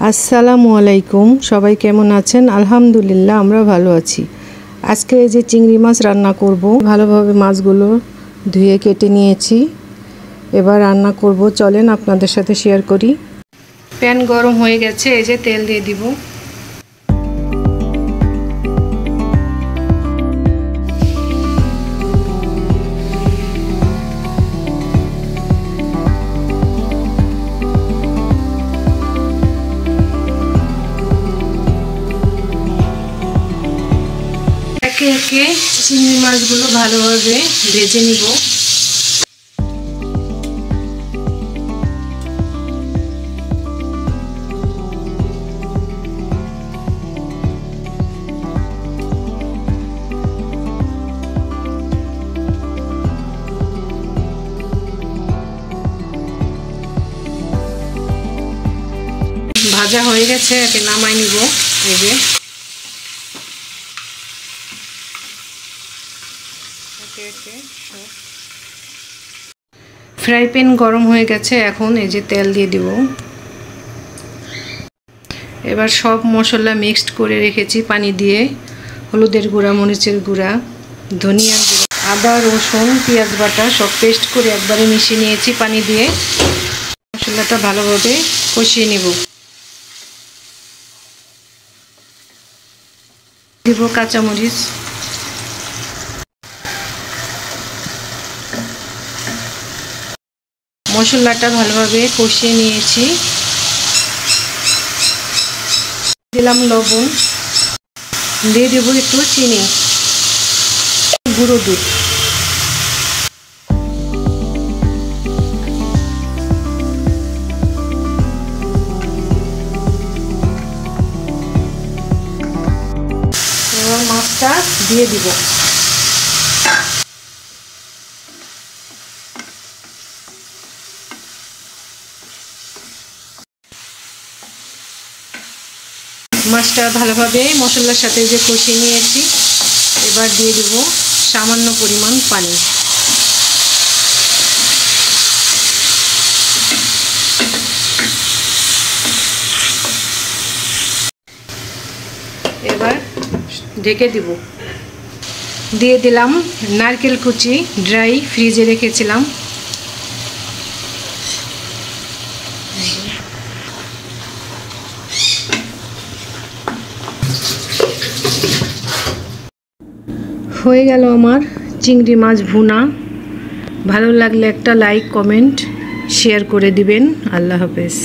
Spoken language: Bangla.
আসসালামু আলাইকুম, সবাই কেমন আছেন? আলহামদুলিল্লাহ আমরা ভালো আছি। আজকে এই যে চিংড়ি মাছ রান্না করব। ভালোভাবে মাছগুলো ধুয়ে কেটে নিয়েছি। এবার রান্না করব, চলেন আপনাদের সাথে শেয়ার করি। প্যান গরম হয়ে গেছে, এই যে তেল দিয়ে দিব। একে একে চিংড়ি মাছগুলো ভালোভাবে ভেজে নিব। ভাজা হয়ে গেছে, একে নামাই নিব। এই যে ফ্রাই প্যান গরম হয়ে গেছে, এখন এই যে তেল দিয়ে দিব। এবার সব মশলা মিক্সড করে রেখেছি পানি দিয়ে। হলুদের গুঁড়া, মরিচের গুঁড়া, ধনিয়ার গুঁড়া, আদা, রসুন, পেঁয়াজ বাটা সব পেস্ট করে একবারে মিশিয়ে নিয়েছি পানি দিয়ে। মশলাটা ভালোভাবে কষিয়ে নেব। দিব কাঁচামরিচ, মশলাটা ভালোভাবে কষিয়ে নিয়েছি। দিলাম লবণ, দিয়ে দেবো একটু চিনি, গুঁড়ো দুধ। এবার মাছটা দিয়ে দিব। মাছটা ভালোভাবে মশলার সাথে যে কষিয়ে নিয়েছি, এবার দিয়ে দেব সামান্য পরিমাণ পানি। এবার ঢেকে দিব। দিয়ে দিলাম নারকেল কুচি, ড্রাই ফ্রিজে রেখেছিলাম। হয়ে গেল আমার চিংড়ি মাছ ভুনা। ভালো লাগলে একটা লাইক, কমেন্ট, শেয়ার করে দিবেন। আল্লাহ হাফেজ।